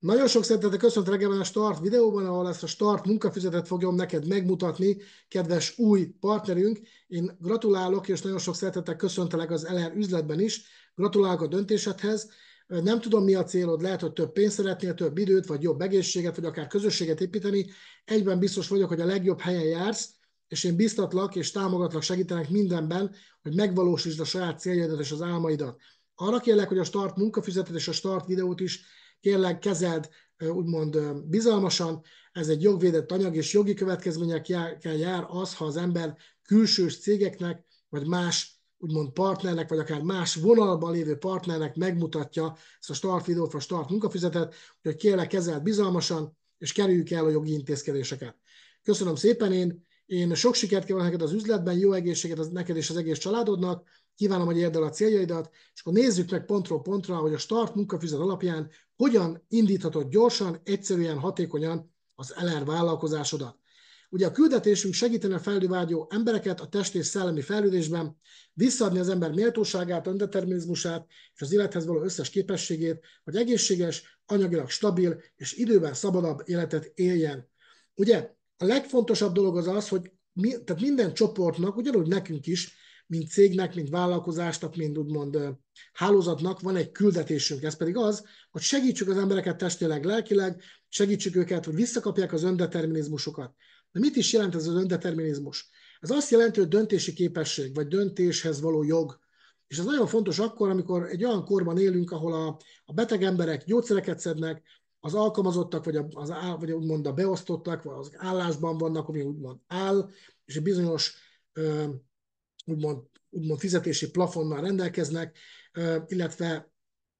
Nagyon sok szeretettel köszöntelek ebben a Start videóban, ahol ezt a Start munkafüzetet fogom neked megmutatni, kedves új partnerünk. Én gratulálok, és nagyon sok szeretettel köszöntelek az LR üzletben is. Gratulálok a döntésedhez. Nem tudom, mi a célod, lehet, hogy több pénzt szeretnél, több időt, vagy jobb egészséget, vagy akár közösséget építeni. Egyben biztos vagyok, hogy a legjobb helyen jársz, és én biztatlak és támogatlak, segítenek mindenben, hogy megvalósítsd a saját céljaidat és az álmaidat. Arra kérlek, hogy a Start munkafüzetet és a Start videót is kérlek kezeld úgymond bizalmasan, ez egy jogvédett anyag, és jogi következményekkel jár az, ha az ember külsős cégeknek, vagy más úgymond partnernek, vagy akár más vonalban lévő partnernek megmutatja ezt a Start videót, vagy Start munkafüzetet, hogy kérlek kezeld bizalmasan, és kerüljük el a jogi intézkedéseket. Köszönöm szépen, én sok sikert kívánok neked az üzletben, jó egészséget neked és az egész családodnak, kívánom, hogy érd el a céljaidat, és akkor nézzük meg pontról pontra, hogy a Start munkafüzet alapján hogyan indíthatod gyorsan, egyszerűen, hatékonyan az LR vállalkozásodat. Ugye a küldetésünk segíteni a fejlődő vágyó embereket a testi és szellemi fejlődésben, visszaadni az ember méltóságát, öndeterminizmusát és az élethez való összes képességét, hogy egészséges, anyagilag stabil és időben szabadabb életet éljen. Ugye a legfontosabb dolog az, hogy tehát minden csoportnak, ugyanúgy nekünk is, mint cégnek, mint vállalkozásnak, mint úgymond hálózatnak van egy küldetésünk. Ez pedig az, hogy segítsük az embereket testileg, lelkileg, segítsük őket, hogy visszakapják az öndeterminizmusokat. De mit is jelent ez az öndeterminizmus? Ez azt jelenti, hogy döntési képesség, vagy döntéshez való jog. És ez nagyon fontos akkor, amikor egy olyan korban élünk, ahol a beteg emberek gyógyszereket szednek, az alkalmazottak, vagy úgymond a beosztottak, vagy az állásban vannak, ami úgymond áll, és egy bizonyos úgymond fizetési plafonnal rendelkeznek, illetve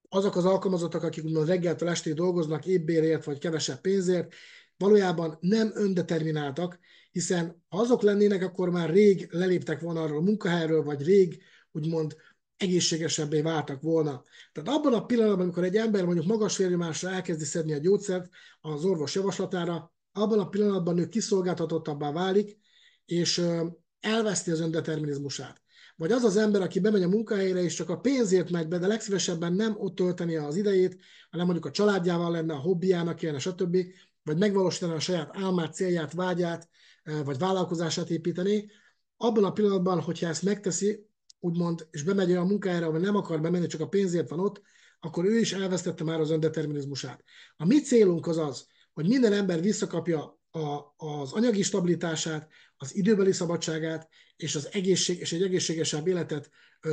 azok az alkalmazottak, akik úgymond reggeltől estig dolgoznak évbérért vagy kevesebb pénzért, valójában nem öndetermináltak, hiszen ha azok lennének, akkor már rég leléptek volna arról a munkahelyről, vagy rég úgymond egészségesebbé váltak volna. Tehát abban a pillanatban, amikor egy ember mondjuk magas vérnyomásra elkezdi szedni a gyógyszert az orvos javaslatára, abban a pillanatban ő kiszolgáltatottabbá válik, és elveszti az öndeterminizmusát. Vagy az az ember, aki bemegy a munkahelyre, és csak a pénzért megy be, de legszívesebben nem ott tölteni az idejét, hanem mondjuk a családjával lenne, a hobbiának élne, stb., vagy megvalósítani a saját álmát, célját, vágyát, vagy vállalkozását építeni. Abban a pillanatban, hogyha ezt megteszi, úgymond, és bemegy olyan munkahelyre, ahol nem akar bemenni, csak a pénzért van ott, akkor ő is elvesztette már az öndeterminizmusát. A mi célunk az, hogy minden ember visszakapja az anyagi stabilitását, az időbeli szabadságát, és és egy egészségesebb életet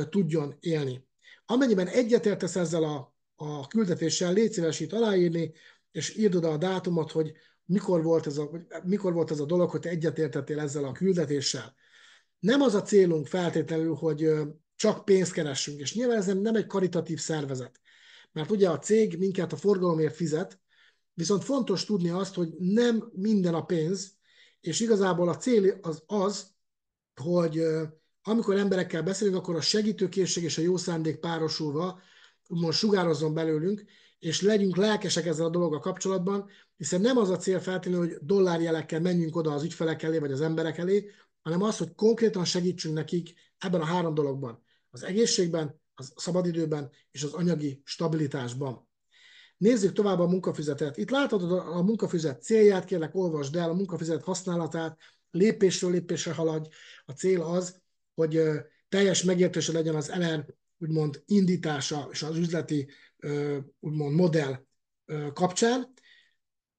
tudjon élni. Amennyiben egyetértesz ezzel a küldetéssel, légy szíves itt aláírni, és írd oda a dátumot, hogy mikor volt ez a dolog, hogy te egyetértettél ezzel a küldetéssel. Nem az a célunk feltétlenül, hogy csak pénzt keressünk, és nyilván ez nem egy karitatív szervezet. Mert ugye a cég minket a forgalomért fizet, viszont fontos tudni azt, hogy nem minden a pénz, és igazából a cél az, hogy amikor emberekkel beszélünk, akkor a segítőkészség és a jó szándék párosulva most sugározzon belőlünk, és legyünk lelkesek ezzel a dologgal kapcsolatban, hiszen nem az a cél feltétlenül, hogy dollárjelekkel menjünk oda az ügyfelek elé, vagy az emberek elé, hanem az, hogy konkrétan segítsünk nekik ebben a 3 dologban. Az egészségben, a szabadidőben és az anyagi stabilitásban. Nézzük tovább a munkafüzetet. Itt láthatod a munkafüzet célját, kérlek olvasd el a munkafüzet használatát, lépésről lépésre haladj. A cél az, hogy teljes megértése legyen az LR úgymond indítása és az üzleti úgymond modell kapcsán.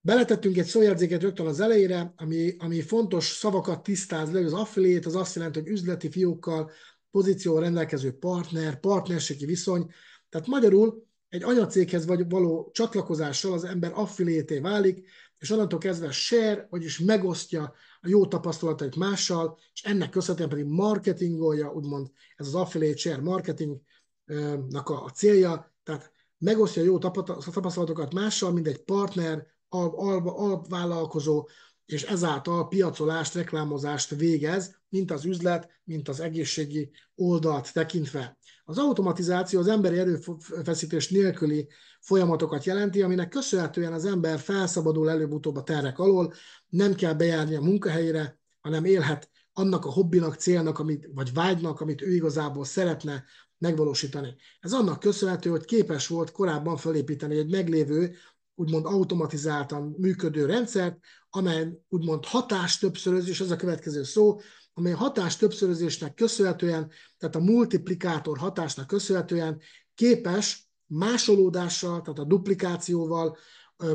Beletettünk egy szójegyzéket rögtön az elejére, ami fontos szavakat tisztáz le. Az affiliate az azt jelenti, hogy üzleti fiókkal pozícióval rendelkező partner, partnerségi viszony. Tehát magyarul egy anyacéghez való csatlakozással az ember affiliate-é válik, és onnantól kezdve share, vagyis megosztja a jó tapasztalatait mással, és ennek köszönhetően pedig marketingolja, úgymond ez az affiliate share marketingnak a célja, tehát megosztja a jó tapasztalatokat mással, mint egy partner, alvállalkozó, és ezáltal piacolást, reklámozást végez, mint az üzlet, mint az egészségi oldalt tekintve. Az automatizáció az emberi erőfeszítés nélküli folyamatokat jelenti, aminek köszönhetően az ember felszabadul előbb-utóbb a terhek alól, nem kell bejárni a munkahelyére, hanem élhet annak a hobbinak, célnak, vagy vágynak, amit ő igazából szeretne megvalósítani. Ez annak köszönhető, hogy képes volt korábban felépíteni egy meglévő úgymond automatizáltan működő rendszert, amely úgymond hatástöbbszörözés, ez a következő szó, amely hatástöbbszörözésnek köszönhetően, tehát a multiplikátor hatásnak köszönhetően képes másolódással, tehát a duplikációval,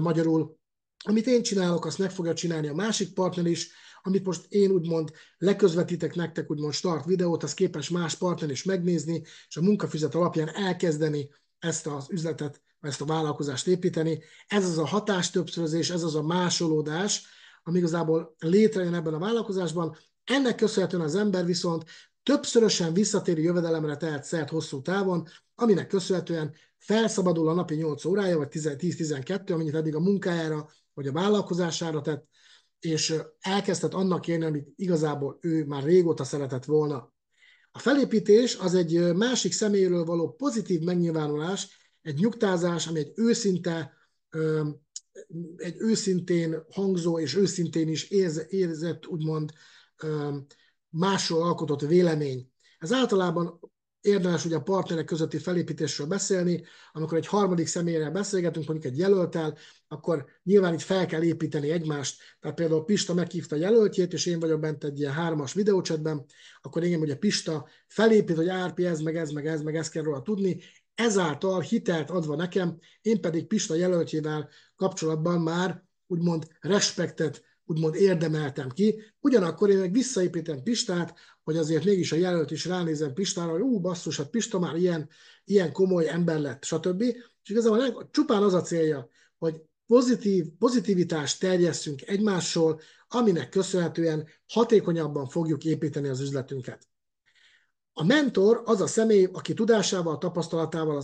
magyarul, amit én csinálok, azt meg fogja csinálni a másik partner is, amit most én úgymond leközvetítek nektek, úgymond start videót, az képes más partner is megnézni, és a munkafizet alapján elkezdeni ezt az üzletet, ezt a vállalkozást építeni. Ez az a hatástöbbszörözés, ez az a másolódás, ami igazából létrejön ebben a vállalkozásban. Ennek köszönhetően az ember viszont többszörösen visszatérő jövedelemre tehet szert hosszú távon, aminek köszönhetően felszabadul a napi 8 órája, vagy 10-12, amennyit eddig a munkájára, vagy a vállalkozására tett, és elkezdett annak élni, amit igazából ő már régóta szeretett volna. A felépítés az egy másik személyről való pozitív megnyilvánulás, egy nyugtázás, ami egy őszintén hangzó és őszintén is érzett, úgymond másról alkotott vélemény. Ez általában érdemes ugye a partnerek közötti felépítésről beszélni, amikor egy harmadik személyre beszélgetünk, mondjuk egy jelölttel, akkor nyilván itt fel kell építeni egymást. Tehát például Pista meghívta a jelöltjét, és én vagyok bent egy ilyen 3-as videóchatben, akkor igen, hogy a Pista felépít, hogy Árpi, ez, meg ez, meg ez, meg ezt kell róla tudni, ezáltal hitelt adva nekem, én pedig Pista jelöltjével kapcsolatban már úgymond respektet, úgymond érdemeltem ki. Ugyanakkor én meg visszaépítem Pistát, hogy azért mégis a jelölt is ránézem Pistára, hogy basszus, hát Pista már ilyen komoly ember lett, stb. És igazából csupán az a célja, hogy pozitivitást terjesszünk egymásról, aminek köszönhetően hatékonyabban fogjuk építeni az üzletünket. A mentor az a személy, aki tudásával, tapasztalatával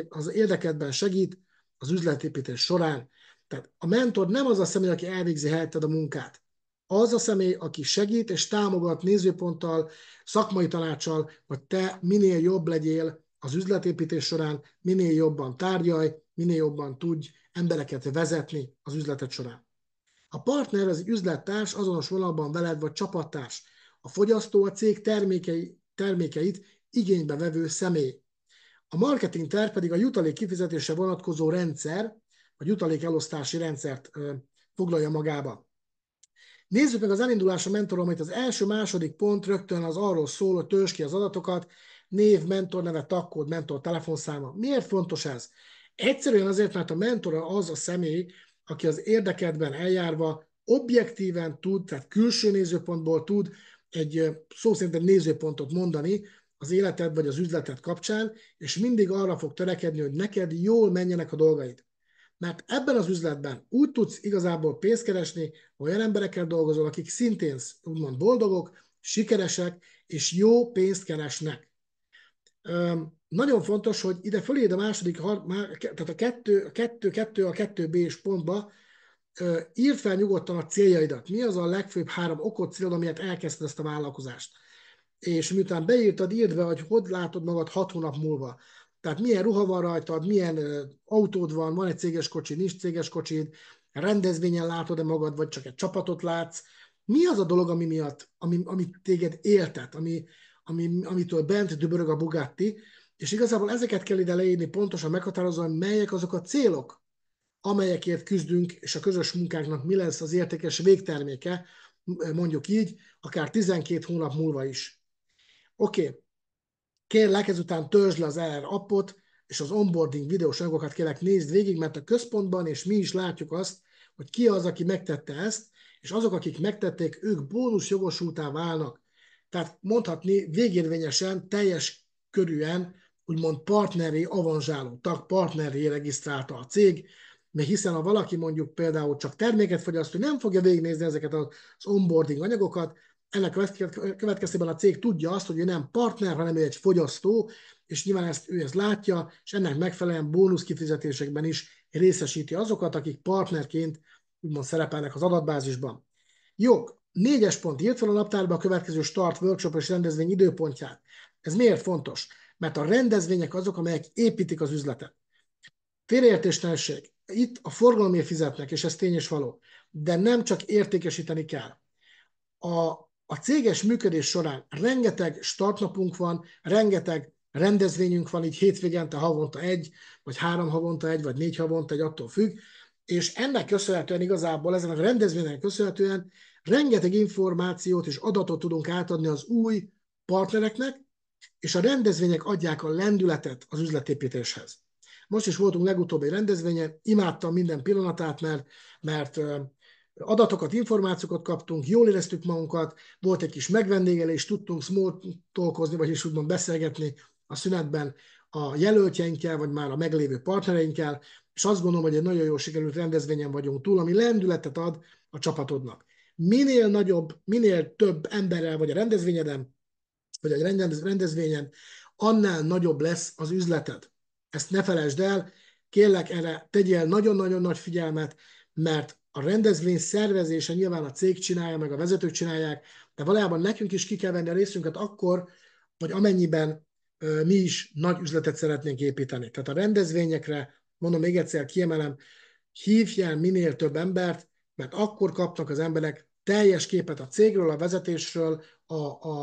az érdekedben segít az üzletépítés során. Tehát a mentor nem az a személy, aki elvégzi helyetted a munkát. Az a személy, aki segít és támogat nézőponttal, szakmai tanácssal, hogy te minél jobb legyél az üzletépítés során, minél jobban tárgyalj, minél jobban tudj embereket vezetni az üzletet során. A partner az egy üzlettárs, azonos vonalban veled vagy csapattárs. A fogyasztó a cég termékeit igénybe vevő személy. A marketing terv pedig a jutalék kifizetése vonatkozó rendszer, vagy jutalék elosztási rendszert foglalja magába. Nézzük meg az elindulás a mentorom, amit az első-második pont rögtön az arról szól, hogy töltsd ki az adatokat, név, mentor neve, tagkód, mentor telefonszáma. Miért fontos ez? Egyszerűen azért, mert a mentor az a személy, aki az érdekedben eljárva objektíven tud, tehát külső nézőpontból tud egy szó szerint egy nézőpontot mondani az életed vagy az üzleted kapcsán, és mindig arra fog törekedni, hogy neked jól menjenek a dolgaid. Mert ebben az üzletben úgy tudsz igazából pénzt keresni, olyan emberekkel dolgozol, akik szintén úgymond boldogok, sikeresek, és jó pénzt keresnek. Nagyon fontos, hogy ide fölírd a második, tehát a 2B-s pontba írd fel nyugodtan a céljaidat. Mi az a legfőbb 3 okod célod, amiért elkezdted ezt a vállalkozást? És miután beírtad, írd be, hogy látod magad 6 hónap múlva. Tehát milyen ruha van rajtad, milyen autód van egy céges kocsid, nincs céges kocsid, rendezvényen látod-e magad, vagy csak egy csapatot látsz. Mi az a dolog, ami téged éltet, amitől bent dübörög a Bugatti, és igazából ezeket kell ide leírni, pontosan meghatározóan, melyek azok a célok, amelyekért küzdünk, és a közös munkánknak mi lesz az értékes végterméke, mondjuk így, akár 12 hónap múlva is. Oké. Kérlek, ezután töltsd le az LR appot, és az onboarding videós anyagokat kérlek nézd végig, mert a központban, és mi is látjuk azt, hogy ki az, aki megtette ezt, és azok, akik megtették, ők bónusz jogosultá válnak. Tehát mondhatni végérvényesen, teljes körűen, úgymond partneré avanzsáló tag, partneré regisztrálta a cég, mert hiszen ha valaki mondjuk például csak terméket fogyaszt, nem fogja végignézni ezeket az onboarding anyagokat, ennek következtében a cég tudja azt, hogy ő nem partner, hanem ő egy fogyasztó, és nyilván ő ezt látja, és ennek megfelelően bónusz kifizetésekben is részesíti azokat, akik partnerként úgymond szerepelnek az adatbázisban. Jó, 4-es pont, írd fel a naptárba a következő start, workshop és rendezvény időpontját. Ez miért fontos? Mert a rendezvények azok, amelyek építik az üzletet. Félreértéstelenség. Itt a forgalomért fizetnek, és ez tény és való. De nem csak értékesíteni kell. A céges működés során rengeteg startnapunk van, rengeteg rendezvényünk van, így hétvégente havonta 1, vagy 3 havonta 1, vagy 4 havonta 1, attól függ, és ennek köszönhetően igazából, ezen a rendezvénynek köszönhetően rengeteg információt és adatot tudunk átadni az új partnereknek, és a rendezvények adják a lendületet az üzletépítéshez. Most is voltunk legutóbbi rendezvényen, imádtam minden pillanatát, mert adatokat, információkat kaptunk, jól éreztük magunkat, volt egy kis megvendégelés, tudtunk small talkozni, vagyis úgymond beszélgetni a szünetben a jelöltjeinkkel, vagy már a meglévő partnereinkkel, és azt gondolom, hogy egy nagyon jól sikerült rendezvényen vagyunk túl, ami lendületet ad a csapatodnak. Minél nagyobb, minél több emberrel vagy a rendezvényeden, vagy egy rendezvényen, annál nagyobb lesz az üzleted. Ezt ne felejtsd el, kérlek erre tegyél nagyon-nagyon nagy figyelmet, mert a rendezvény szervezése nyilván a cég csinálja, meg a vezetők csinálják, de valójában nekünk is ki kell venni a részünket akkor, vagy amennyiben mi is nagy üzletet szeretnénk építeni. Tehát a rendezvényekre, mondom még egyszer, kiemelem, hívjál minél több embert, mert akkor kapnak az emberek teljes képet a cégről, a vezetésről,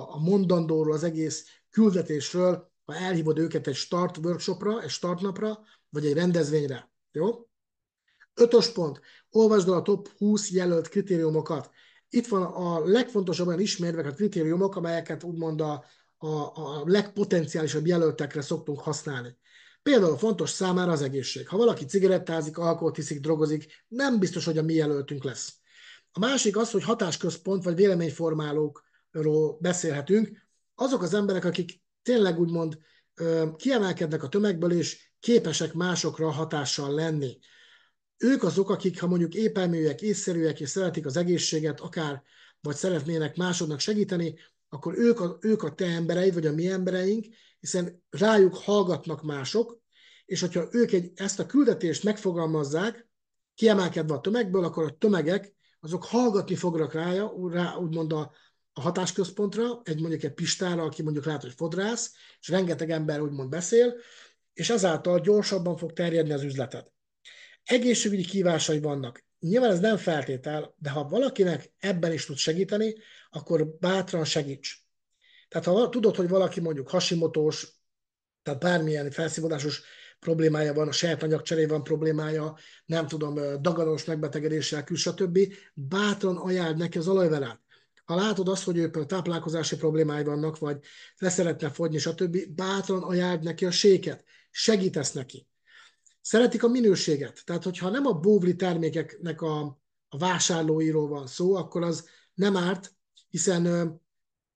a mondandóról, az egész küldetésről, ha elhívod őket egy start workshopra, egy startnapra, vagy egy rendezvényre. Jó? 5. pont. Olvasd el a top 20 jelölt kritériumokat. Itt van a legfontosabb olyan ismérvek, a kritériumok, amelyeket úgymond a legpotenciálisabb jelöltekre szoktunk használni. Például fontos számára az egészség. Ha valaki cigarettázik, alkoholt iszik, drogozik, nem biztos, hogy a mi jelöltünk lesz. A másik az, hogy hatásközpont vagy véleményformálókról beszélhetünk. Azok az emberek, akik tényleg úgymond kiemelkednek a tömegből, és képesek másokra hatással lenni. Ők azok, akik, ha mondjuk épelműek, észszerűek, és szeretik az egészséget, akár, vagy szeretnének másodnak segíteni, akkor ők a te embereid, vagy a mi embereink, hiszen rájuk hallgatnak mások, és hogyha ők ezt a küldetést megfogalmazzák, kiemelkedve a tömegből, akkor a tömegek, azok hallgatni fognak rá úgymond a hatásközpontra, mondjuk egy pistára, aki mondjuk lehet, hogy fodrász, és rengeteg ember úgymond beszél, és ezáltal gyorsabban fog terjedni az üzleted. Egészségügyi kívásai vannak. Nyilván ez nem feltétel, de ha valakinek ebben is tud segíteni, akkor bátran segíts. Tehát ha tudod, hogy valaki mondjuk Hashimoto-s, tehát bármilyen felszívódásos problémája van, a sejtanyagcserével van problémája, nem tudom, dagados megbetegedéssel küzd, stb., bátran ajánld neki az olajverát. Ha látod azt, hogy ő táplálkozási problémái vannak, vagy leszeretne fogyni, stb., bátran ajánld neki a séket. Segítesz neki. Szeretik a minőséget. Tehát, hogyha nem a bóvli termékeknek a vásárlóiról van szó, akkor az nem árt, hiszen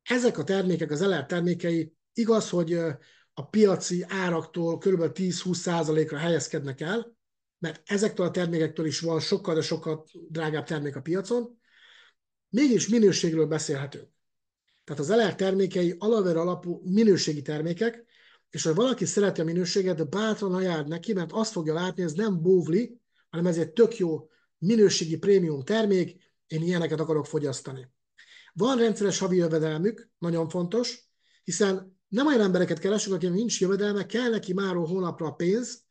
ezek a termékek, az LR termékei igaz, hogy a piaci áraktól kb. 10-20%-ra helyezkednek el, mert ezektől a termékektől is van sokkal, de sokkal drágább termék a piacon, mégis minőségről beszélhetünk. Tehát az LR termékei alapvető alapú minőségi termékek, és ha valaki szereti a minőséget, de bátran ajánld neki, mert azt fogja látni, ez nem bóvli, hanem ez egy tök jó minőségi prémium termék, én ilyeneket akarok fogyasztani. Van rendszeres havi jövedelmük, nagyon fontos, hiszen nem olyan embereket keresünk, akinek nincs jövedelme, kell neki máról hónapra a pénz,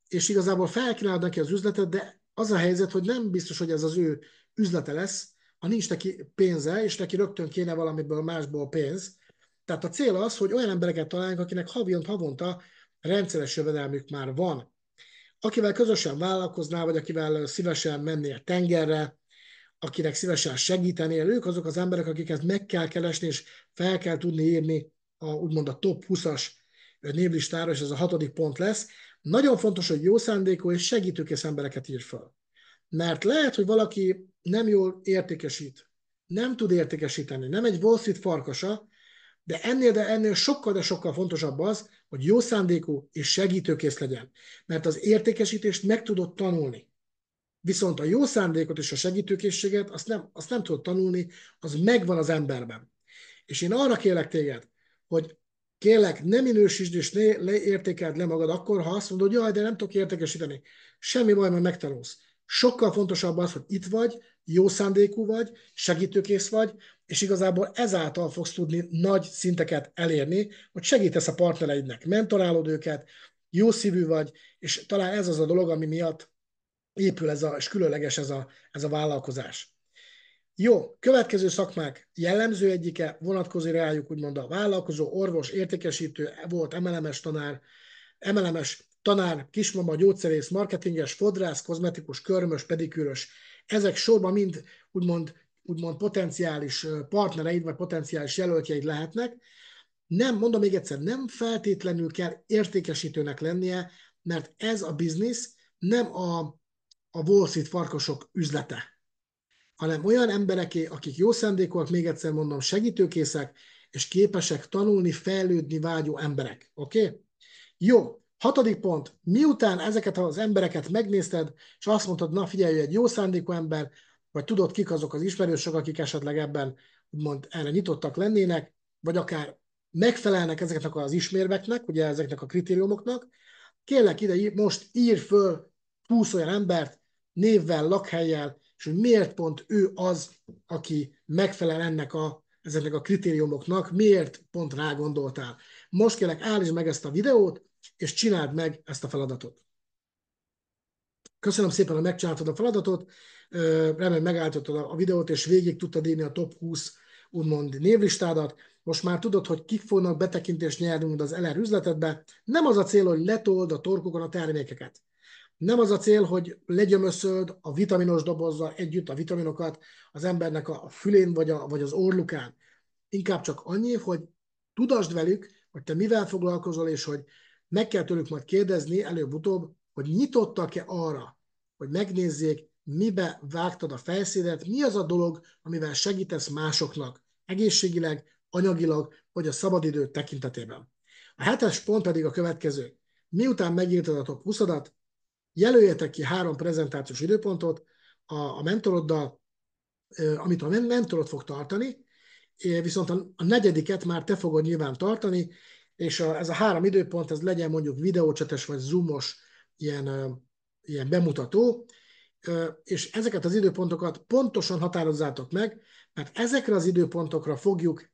és igazából felkínálod neki az üzletet, de az a helyzet, hogy nem biztos, hogy ez az ő üzlete lesz, ha nincs neki pénze, és neki rögtön kéne valamiből másból pénz. Tehát a cél az, hogy olyan embereket találjunk, akinek havonta rendszeres jövedelmük már van. Akivel közösen vállalkoznál, vagy akivel szívesen mennél tengerre, akinek szívesen segítenél, ők azok az emberek, akiket meg kell keresni, és fel kell tudni írni úgymond a top 20-as névlistára, és ez a 6. pont lesz. Nagyon fontos, hogy jó szándékú és segítőkész embereket ír fel. Mert lehet, hogy valaki nem jól értékesít, nem tud értékesíteni, nem egy Wall Street farkasa, de ennél sokkal, de sokkal fontosabb az, hogy jó szándékú és segítőkész legyen. Mert az értékesítést meg tudod tanulni. Viszont a jó szándékot és a segítőkészséget azt nem tudod tanulni, az megvan az emberben. És én arra kérlek téged, hogy kérlek, ne minősítsd és ne értékeld le magad akkor, ha azt mondod, hogy jaj, de nem tudok értékesíteni. Semmi baj, mert megtanulsz. Sokkal fontosabb az, hogy itt vagy, jó szándékú vagy, segítőkész vagy, és igazából ezáltal fogsz tudni nagy szinteket elérni, hogy segítesz a partnereidnek, mentorálod őket, jó szívű vagy, és talán ez az a dolog, ami miatt épül és különleges ez a vállalkozás. Jó, következő szakmák jellemző egyike, vonatkozik rájuk úgymond a vállalkozó, orvos, értékesítő, volt MLM-es tanár, MLM-es tanár, kismama, gyógyszerész, marketinges, fodrász, kozmetikus, körmös, pedikűrös. Ezek sorban mind úgymond potenciális partnereid, vagy potenciális jelöltjeid lehetnek. Nem, mondom még egyszer, nem feltétlenül kell értékesítőnek lennie, mert ez a biznisz nem a Wall Street farkasok üzlete, hanem olyan embereké, akik jó szándékúak, még egyszer mondom, segítőkészek, és képesek tanulni, fejlődni vágyó emberek. Oké? Okay? Jó. 6. pont. Miután ezeket az embereket megnézted, és azt mondtad, na figyelj, egy jó szándékú ember, vagy tudod, kik azok az ismerősök, akik esetleg ebben úgymond erre nyitottak lennének, vagy akár megfelelnek ezeknek az ismérveknek, ugye ezeknek a kritériumoknak, kérlek ide, most ír föl 20 olyan embert, névvel, lakhelyjel, és hogy miért pont ő az, aki megfelel ezeknek a kritériumoknak, miért pont rá gondoltál. Most kérlek, állítsd meg ezt a videót, és csináld meg ezt a feladatot. Köszönöm szépen, hogy megcsináltad a feladatot, remélem megállítottad a videót, és végig tudtad írni a top 20 úgymond névlistádat. Most már tudod, hogy kik fognak betekintést nyerni az LR üzletedbe. Nem az a cél, hogy letold a torkukon a termékeket. Nem az a cél, hogy legyömöszöld a vitaminos dobozzal együtt a vitaminokat az embernek a fülén vagy az orrukán. Inkább csak annyi, hogy tudasd velük, hogy te mivel foglalkozol, és hogy meg kell tőlük majd kérdezni előbb-utóbb, hogy nyitottak-e arra, hogy megnézzék, mibe vágtad a fejszédet, mi az a dolog, amivel segítesz másoknak, egészségileg, anyagilag, vagy a szabadidő tekintetében. A 7. pont pedig a következő. Miután megírtad a top 20-adat, jelöljetek ki 3 prezentációs időpontot a mentoroddal, amit a mentorod fog tartani, viszont a 4. már te fogod nyilván tartani, és ez a 3 időpont, ez legyen mondjuk videócsetes vagy zoomos ilyen bemutató, és ezeket az időpontokat pontosan határozzátok meg, mert ezekre az időpontokra fogjuk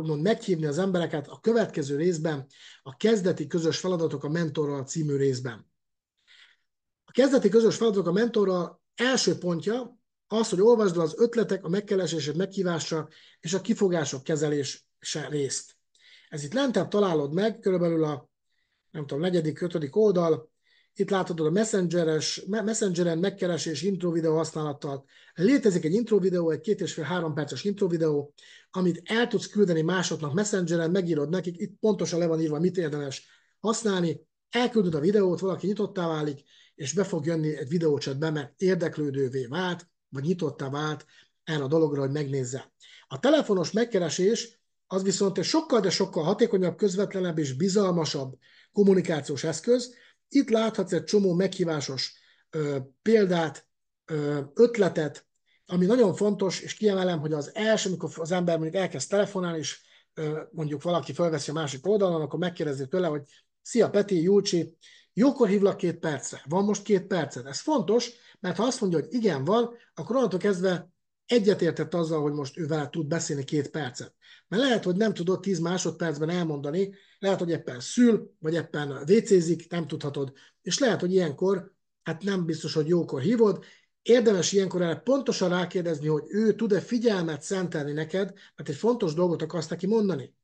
meghívni az embereket a következő részben, a kezdeti közös feladatok a mentorral című részben. A kezdeti közös feladatok a mentorral első pontja az, hogy olvasd az ötletek, a megkeresések meghívása és a kifogások kezelése részt. Ez itt lentebb találod meg, körülbelül a nem tudom, 4.-5. oldal, itt látod a Messengeren megkeresés intro videó használattal. Létezik egy intro videó, egy 2,5-3 perces intro videó, amit el tudsz küldeni másoknak Messengeren, megírod nekik, itt pontosan le van írva, mit érdemes használni, elküldöd a videót, valaki nyitottá válik, és be fog jönni egy videóchatbe, mert érdeklődővé vált, vagy nyitottá vált erre a dologra, hogy megnézze. A telefonos megkeresés az viszont egy sokkal, de sokkal hatékonyabb, közvetlenebb és bizalmasabb kommunikációs eszköz. Itt láthatsz egy csomó meghívásos példát, ötletet, ami nagyon fontos, és kiemelem, hogy az első, amikor az ember mondjuk elkezd telefonálni, és mondjuk valaki felveszi a másik oldalon, akkor megkérdezi tőle, hogy szia Peti, Júlcsi, jókor hívlak 2 percre, van most 2 perced. Ez fontos, mert ha azt mondja, hogy igen van, akkor onnantól kezdve egyetértett azzal, hogy most ő vele tud beszélni 2 percet. Mert lehet, hogy nem tudod 10 másodpercben elmondani, lehet, hogy éppen szül, vagy éppen vécézik, nem tudhatod, és lehet, hogy ilyenkor, hát nem biztos, hogy jókor hívod, érdemes ilyenkor erre pontosan rákérdezni, hogy ő tud-e figyelmet szentelni neked, mert egy fontos dolgot akarsz neki mondani.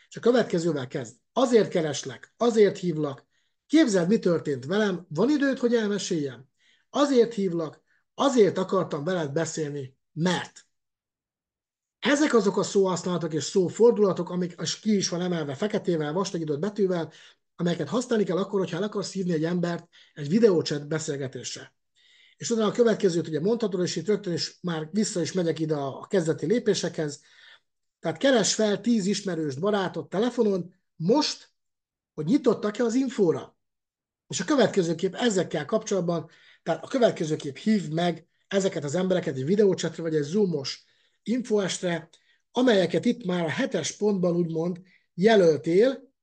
És a következővel kezd. Azért kereslek, azért hívlak, képzeld, mi történt velem, van időd, hogy elmeséljem? Azért hívlak, azért akartam veled beszélni, mert ezek azok a szóhasználatok és szófordulatok, amik ki is van emelve feketével, vastagított betűvel, amelyeket használni kell akkor, hogyha el akarsz hívni egy embert egy videóchat beszélgetésre. És utána a következőt ugye mondhatod, és itt rögtön is már vissza is megyek ide a kezdeti lépésekhez. Tehát keres fel 10 ismerős barátot telefonon most, hogy nyitottak-e az infóra. És a következőképp ezekkel kapcsolatban, tehát a következőképp hívd meg ezeket az embereket egy videócsatre vagy egy zoomos infoestre, amelyeket itt már a 7. pontban úgymond jelöltél,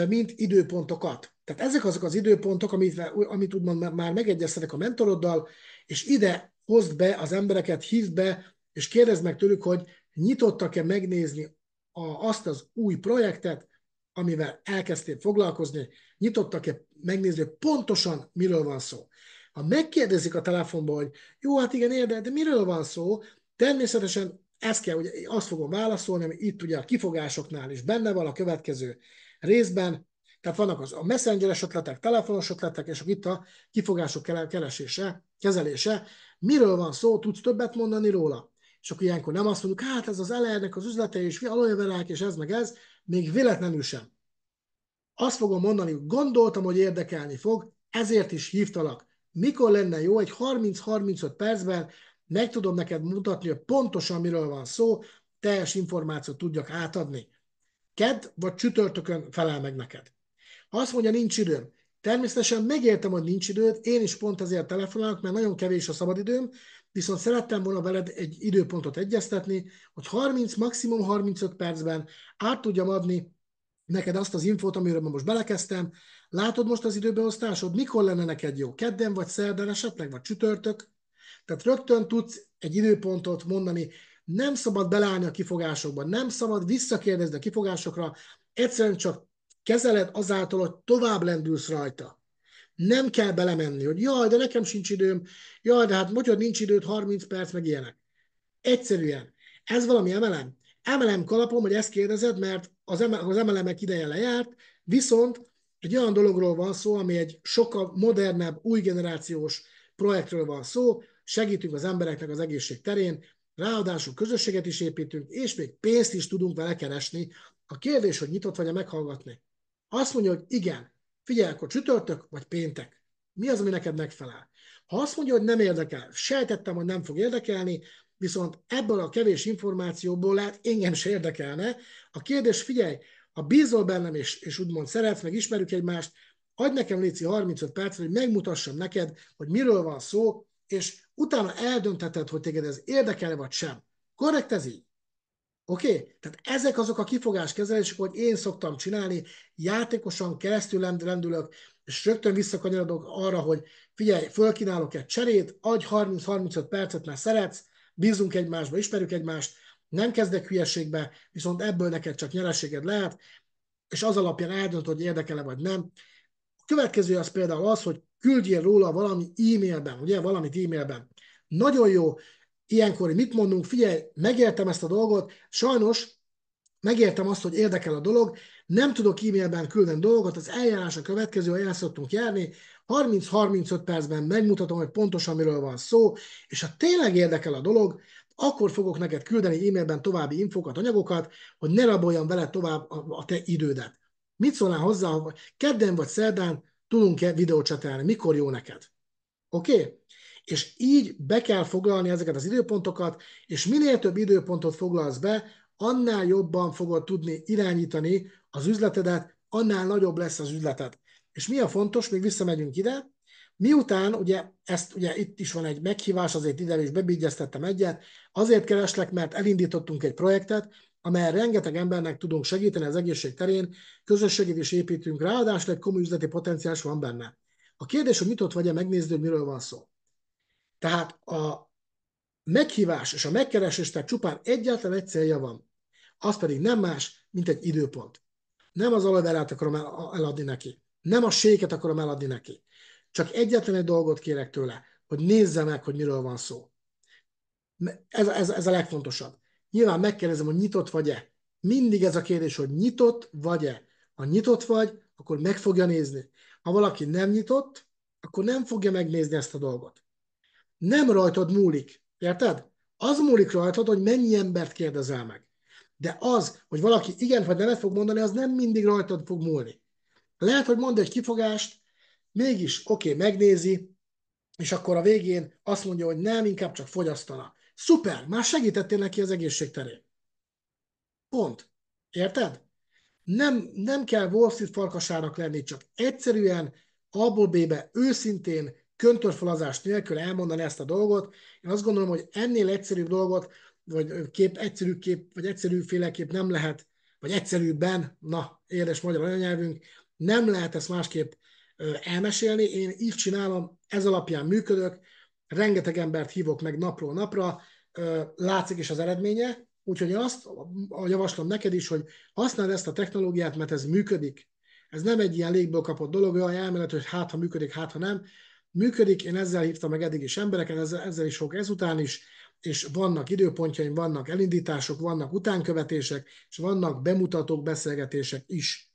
mint időpontokat. Tehát ezek azok az időpontok, amit úgymond már megegyeztetek a mentoroddal, és ide hozd be az embereket, hívd be, és kérdezd meg tőlük, hogy nyitottak-e megnézni azt az új projektet, amivel elkezdtél foglalkozni, nyitottak-e megnézni, hogy pontosan miről van szó. Ha megkérdezik a telefonban, hogy jó, hát igen, de miről van szó, természetesen ezt kell, azt fogom válaszolni, ami itt ugye a kifogásoknál is benne van a következő részben, Tehát vannak a messengeres ötletek, telefonos ötletek, és itt a kifogások keresése, kezelése. Miről van szó, tudsz többet mondani róla? És akkor ilyenkor nem azt mondjuk, hát ez az LR-nek az üzlete, és aluljövelek, és ez meg ez, még véletlenül sem. Azt fogom mondani, hogy gondoltam, hogy érdekelni fog, ezért is hívtalak. Mikor lenne jó, egy 30-35 percben meg tudom neked mutatni, hogy pontosan miről van szó, teljes információt tudjak átadni. Kedd vagy csütörtökön felel meg neked. Ha azt mondja, nincs időm, természetesen megértem, hogy nincs időd, én is pont ezért telefonálok, mert nagyon kevés a szabadidőm, viszont szerettem volna veled egy időpontot egyeztetni, hogy 30, maximum 35 percben át tudjam adni neked azt az infót, amiről most belekezdtem. Látod most az időbeosztásod? Mikor lenne neked jó? Kedden vagy szerdán esetleg, vagy csütörtök? Tehát rögtön tudsz egy időpontot mondani, nem szabad beleállni a kifogásokba, nem szabad visszakérdezni a kifogásokra, egyszerűen csak kezeled azáltal, hogy tovább lendülsz rajta. Nem kell belemenni, hogy jaj, de nekem sincs időm, jaj, de hát magyar nincs időd, 30 perc, meg ilyenek. Egyszerűen. Ez valami MLM? MLM kalapom, hogy ezt kérdezed, mert az MLM-ek ideje lejárt, viszont egy olyan dologról van szó, ami egy sokkal modernebb, új generációs projektről van szó, segítünk az embereknek az egészség terén, ráadásul közösséget is építünk, és még pénzt is tudunk vele keresni. A kérdés, hogy nyitott vagy-e meghallgatni. Azt mondja, hogy igen, figyelj, akkor csütörtök vagy péntek. Mi az, ami neked megfelel? Ha azt mondja, hogy nem érdekel, sejtettem, hogy nem fog érdekelni, viszont ebből a kevés információból lehet engem se érdekelne. A kérdés, figyelj, ha bízol bennem, és úgymond szeretsz, meg ismerjük egymást, adj nekem léci 35 percet, hogy megmutassam neked, hogy miről van szó, és utána eldöntheted, hogy téged ez érdekel vagy sem. Korrekt ez így? Oké? Tehát ezek azok a kifogáskezelések, hogy én szoktam csinálni, játékosan keresztül lendülök, és rögtön visszakanyarodok arra, hogy figyelj, fölkínálok egy cserét, adj 30-35 percet, mert szeretsz, bízunk egymásba, ismerjük egymást, nem kezdek hülyeségbe, viszont ebből neked csak nyereséged lehet, és az alapján eldöntöd, hogy érdekel-e vagy nem. A következő az például az, hogy küldjél róla valami e-mailben, ugye, valamit e-mailben. Nagyon jó, ilyenkor mit mondunk, figyelj, megértem ezt a dolgot, sajnos megértem azt, hogy érdekel a dolog, nem tudok e-mailben küldeni dolgot, az eljárás a következő, ha el szoktunk járni, 30-35 percben megmutatom, hogy pontosan miről van szó, és ha tényleg érdekel a dolog, akkor fogok neked küldeni e-mailben további infokat, anyagokat, hogy ne raboljam vele tovább a te idődet. Mit szólnál hozzá, hogy kedden vagy szerdán tudunk-e videócsetelni? Mikor jó neked? Oké? És így be kell foglalni ezeket az időpontokat, és minél több időpontot foglalsz be, annál jobban fogod tudni irányítani az üzletedet, annál nagyobb lesz az üzleted. És mi a fontos, még visszamegyünk ide, miután, ugye itt is van egy meghívás, azért ide is bebigyeztettem egyet, azért kereslek, mert elindítottunk egy projektet, amelyen rengeteg embernek tudunk segíteni az egészség terén, közösségét is építünk, ráadásul egy komoly üzleti potenciál van benne. A kérdés, hogy nyitott vagy-e megnézni, hogy miről van szó. Tehát a meghívás és a megkeresésnek csupán egyetlen egy célja van. Az pedig nem más, mint egy időpont. Nem az olajverát akarom eladni neki. Nem a séket akarom eladni neki. Csak egyetlen egy dolgot kérek tőle, hogy nézze meg, hogy miről van szó. Ez a legfontosabb. Nyilván megkérdezem, hogy nyitott vagy-e. Mindig ez a kérdés, hogy nyitott vagy-e. Ha nyitott vagy, akkor meg fogja nézni. Ha valaki nem nyitott, akkor nem fogja megnézni ezt a dolgot. Nem rajtad múlik, érted? Az múlik rajtad, hogy mennyi embert kérdezel meg. De az, hogy valaki igen vagy nemet fog mondani, az nem mindig rajtad fog múlni. Lehet, hogy mond egy kifogást, mégis oké, megnézi, és akkor a végén azt mondja, hogy nem, inkább csak fogyasztana. Szuper, már segítettél neki az egészség terén. Pont. Érted? Nem kell Wall Street farkasának lenni, csak egyszerűen A-ból B-be őszintén, köntörfalazás nélkül elmondani ezt a dolgot. Én azt gondolom, hogy ennél egyszerűbb dolgot, vagy egyszerű kép, vagy egyszerűféleképp nem lehet, vagy egyszerűbben, na, édes magyar anyanyelvünk, nem lehet ezt másképp elmesélni. Én így csinálom, ez alapján működök, rengeteg embert hívok meg napról napra, látszik is az eredménye, úgyhogy én azt javaslom neked is, hogy használd ezt a technológiát, mert ez működik. Ez nem egy ilyen légből kapott dolog, olyan elmélet, hogy hát ha működik, hát ha nem. Működik, én ezzel hívtam meg eddig is embereket, ezzel is fogok ezután is, és vannak időpontjaim, vannak elindítások, vannak utánkövetések, és vannak bemutatók, beszélgetések is.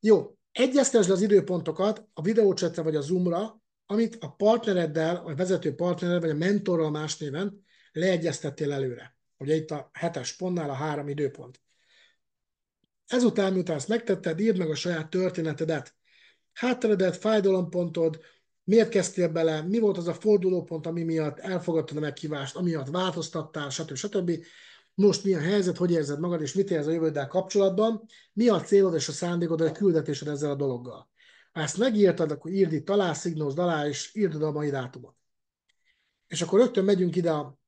Jó, Egyeztesd le az időpontokat a videócsetre vagy a Zoomra, amit a partnereddel, a vezető partnereddel, vagy a mentorral más néven leegyeztettél előre. Ugye itt a 7-es pontnál a 3 időpont. Ezután, miután ezt megtetted, írd meg a saját történetedet. Hátteredet, fájdalompontod, miért kezdtél bele, mi volt az a fordulópont, ami miatt elfogadtad a meghívást, ami miatt változtattál, stb. Most mi a helyzet, hogy érzed magad, és mit érzel a jövőddel kapcsolatban, mi a célod és a szándékod, a küldetésed ezzel a dologgal. Ha ezt megírtad, akkor írd itt alá, szignózd alá, és írd oda a mai dátumot. És akkor rögtön megyünk ide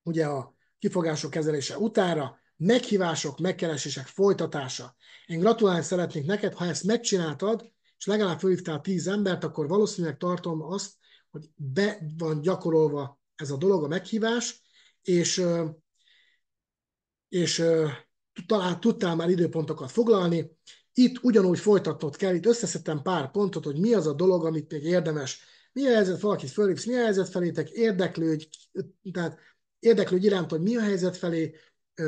ugye a kifogások kezelése utára, meghívások, megkeresések folytatása. Én gratulálni szeretnék neked, ha ezt megcsináltad, és legalább felhívtál 10 embert, akkor valószínűleg tartom azt, hogy be van gyakorolva ez a dolog, a meghívás, és talán tudtál már időpontokat foglalni. Itt ugyanúgy folytatnod kell, itt összeszedtem pár pontot, hogy mi az a dolog, amit még érdemes. Mi a helyzet, valakit fölhívsz, mi a helyzet felétek, érdeklődj iránt, hogy mi a helyzet felé,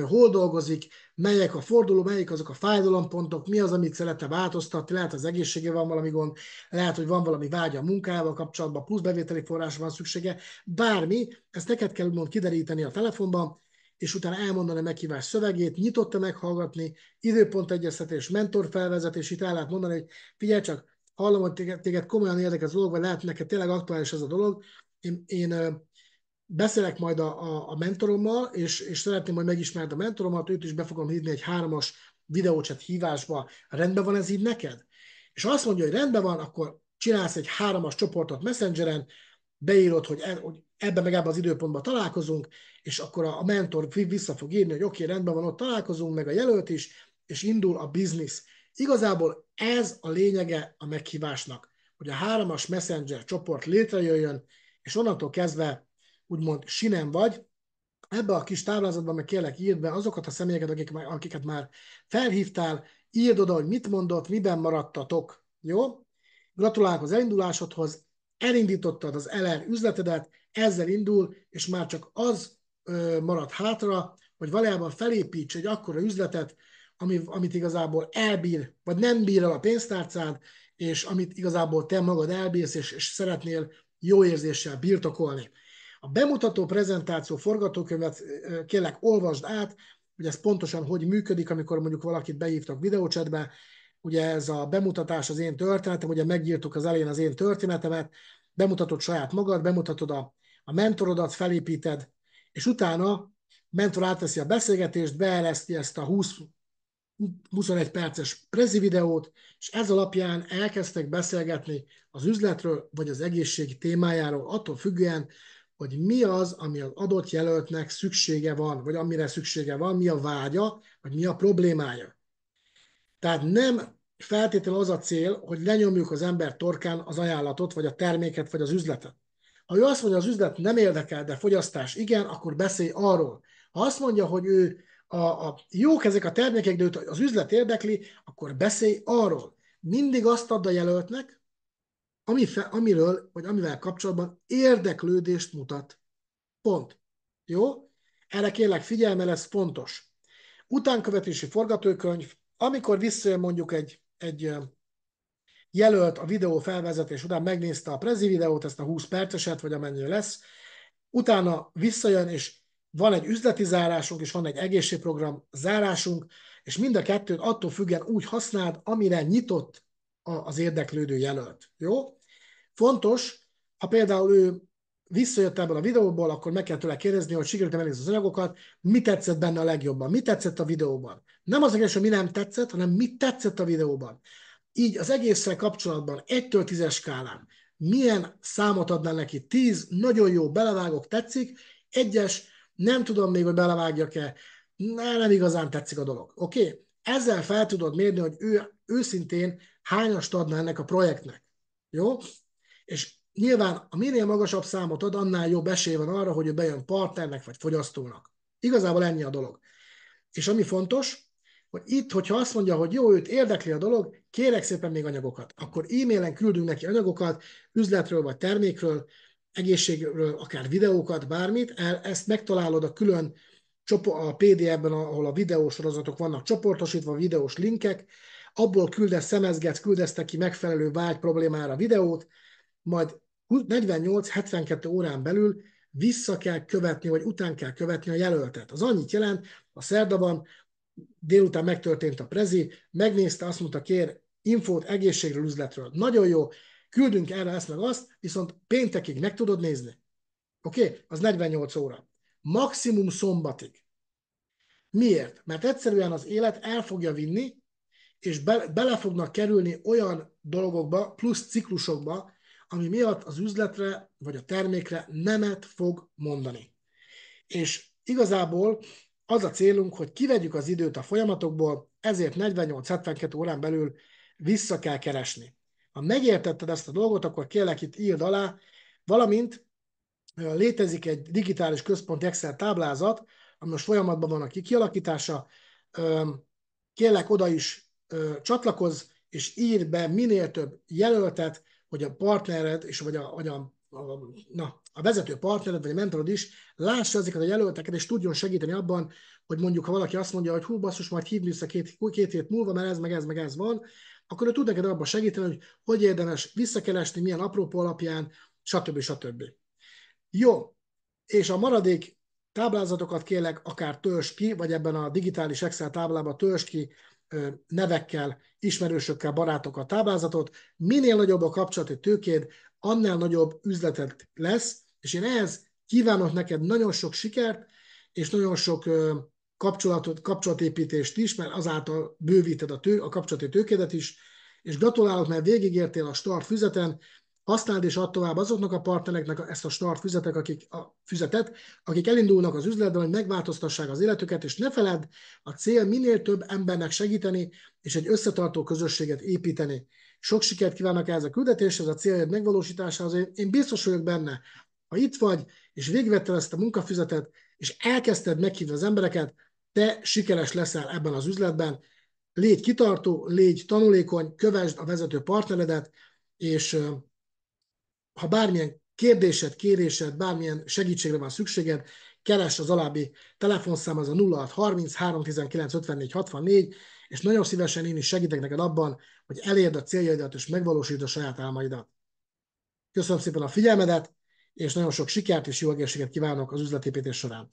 hol dolgozik, melyek a forduló, melyik azok a fájdalompontok, mi az, amit szeretne változtatni, lehet az egészségével van valami gond, lehet, hogy van valami vágya a munkával kapcsolatban, plusz bevételi forrásra van szüksége, bármi, ezt neked kell úgymond kideríteni a telefonban, és utána elmondani a meghívás szövegét, nyitotta meghallgatni, időpontegyeztetés, mentorfelvezetés, itt el lehet mondani, hogy figyelj csak, hallom, hogy téged komolyan érdekel ez a dolog, vagy lehet neked tényleg aktuális ez a dolog, én beszélek majd a mentorommal, és szeretném majd megismerni a mentoromat, őt is be fogom hívni egy 3-as videóchat hívásba. Rendben van ez így neked? És ha azt mondja, hogy rendben van, akkor csinálsz egy 3-as csoportot Messengeren, beírod, hogy ebben meg ebben az időpontban találkozunk, és akkor a mentor vissza fog írni, hogy oké, rendben van, ott találkozunk, meg a jelölt is, és indul a biznisz. Igazából ez a lényege a meghívásnak, hogy a 3-as Messenger csoport létrejöjjön, és onnantól kezdve úgymond sinem vagy. Ebbe a kis táblázatban meg kérlek írd be azokat a személyeket, akiket már felhívtál, írd oda, hogy mit mondott, miben maradtatok, jó? Gratulálok az elindulásodhoz, elindítottad az LR üzletedet, ezzel indul, és már csak az marad hátra, hogy valójában felépíts egy akkora üzletet, amit igazából elbír, vagy nem bír el a pénztárcád, és amit igazából te magad elbírsz, és szeretnél jó érzéssel birtokolni. A bemutató prezentáció forgatókönyvet kérlek olvasd át, hogy ez pontosan hogy működik, amikor mondjuk valakit behívtak videóchatbe. Ugye ez a bemutatás az én történetem, ugye megírtuk az elején az én történetemet, bemutatod saját magad, bemutatod a mentorodat, felépíted, és utána a mentor átveszi a beszélgetést, beereszti ezt a 21 perces prezi videót, és ez alapján elkezdtek beszélgetni az üzletről, vagy az egészség témájáról, attól függően, hogy mi az, ami az adott jelöltnek szüksége van, vagy amire szüksége van, mi a vágya, vagy mi a problémája. Tehát nem feltétlenül az a cél, hogy lenyomjuk az ember torkán az ajánlatot, vagy a terméket, vagy az üzletet. Ha ő azt mondja, az üzlet nem érdekel, de fogyasztás igen, akkor beszélj arról. Ha azt mondja, hogy jók ezek a termékek, de őt az üzlet érdekli, akkor beszélj arról. Mindig azt add a jelöltnek, amiről, vagy amivel kapcsolatban érdeklődést mutat. Pont. Jó? Erre kérlek figyelj, mert ez fontos. Utánkövetési forgatókönyv, amikor visszajön mondjuk egy jelölt a videó felvezetés után, megnézte a prezi videót, ezt a 20 perceset, vagy amennyi lesz, utána visszajön, és van egy üzleti zárásunk, és van egy egészségprogram zárásunk, és mind a kettőt attól függően úgy használd, amire nyitott az érdeklődő jelölt. Jó? Fontos, ha például ő visszajött ebből a videóból, akkor meg kell tőle kérdezni, hogy sikerült megnézni az anyagokat, mi tetszett benne a legjobban, mi tetszett a videóban. Nem az egész, hogy mi nem tetszett, hanem mi tetszett a videóban. Így az egésszel kapcsolatban 1-től 10-es skálán milyen számot adnál neki? 10, nagyon jó, belevágok, tetszik, 1-es, nem tudom még, hogy belevágjak-e, nem igazán tetszik a dolog. Oké? Ezzel fel tudod mérni, hogy ő őszintén hányast adna ennek a projektnek. Jó? És nyilván, a minél magasabb számot ad, annál jobb esély van arra, hogy ő bejön partnernek vagy fogyasztónak. Igazából ennyi a dolog. És ami fontos, hogy itt, hogyha azt mondja, hogy jó, őt érdekli a dolog, kérek szépen még anyagokat. Akkor e-mailen küldünk neki anyagokat, üzletről vagy termékről, egészségről, akár videókat, bármit. Ezt megtalálod a külön a PDF-ben, ahol a videósorozatok vannak csoportosítva, videós linkek, abból küldesz, szemezgetsz, küldesz neki megfelelő vágy problémára videót, majd 48-72 órán belül vissza kell követni, vagy után kell követni a jelöltet. Az annyit jelent, a szerdában délután megtörtént a prezi, megnézte, azt mondta, kér infót egészségről, üzletről. Nagyon jó, küldünk erre ezt meg azt, viszont péntekig meg tudod nézni. Oké? Az 48 óra. Maximum szombatig. Miért? Mert egyszerűen az élet el fogja vinni, és bele fognak kerülni olyan dolgokba, plusz ciklusokba, ami miatt az üzletre vagy a termékre nemet fog mondani. És igazából az a célunk, hogy kivegyük az időt a folyamatokból, ezért 48-72 órán belül vissza kell keresni. Ha megértetted ezt a dolgot, akkor kérlek itt írd alá, valamint létezik egy digitális központ Excel táblázat, ami most folyamatban van a kialakítása. Kérlek oda is csatlakozz, és írd be minél több jelöltet, hogy a partnered, és vagy a vezető partnered, vagy a mentorod is lássa ezeket a jelölteket, és tudjon segíteni abban, hogy mondjuk, ha valaki azt mondja, hogy hú, basszus, majd hívni vissza két hét múlva, mert ez meg ez van, akkor ő tud neked abban segíteni, hogy érdemes visszakeresni, milyen apropó alapján, stb. Jó, és a maradék táblázatokat kérlek akár törzs ki, vagy ebben a digitális Excel táblában törzs ki nevekkel, ismerősökkel, barátokkal táblázatot. Minél nagyobb a kapcsolati tőkéd, annál nagyobb üzleted lesz, és én ehhez kívánok neked nagyon sok sikert, és nagyon sok kapcsolatépítést is, mert azáltal bővíted a kapcsolati tőkédet is, és gratulálok, mert végigértél a start füzeten, használd és add tovább azoknak a partnereknek ezt a start füzetet, akik elindulnak az üzletben, hogy megváltoztassák az életüket, és ne feledd, a cél minél több embernek segíteni, és egy összetartó közösséget építeni. Sok sikert kívánok ehhez a küldetéshez, a céljad megvalósításához. Én biztos vagyok benne, ha itt vagy, és végvetted ezt a munkafüzetet, és elkezdted meghívni az embereket, te sikeres leszel ebben az üzletben. Légy kitartó, légy tanulékony, kövesd a vezető partneredet, és ha bármilyen kérdésed, kérésed, bármilyen segítségre van szükséged, keresd az alábbi telefonszám, az a 0630 319 54 64, és nagyon szívesen én is segítek neked abban, hogy elérd a céljaidat és megvalósítsd a saját álmaidat. Köszönöm szépen a figyelmedet, és nagyon sok sikert és jó egészséget kívánok az üzletépítés során.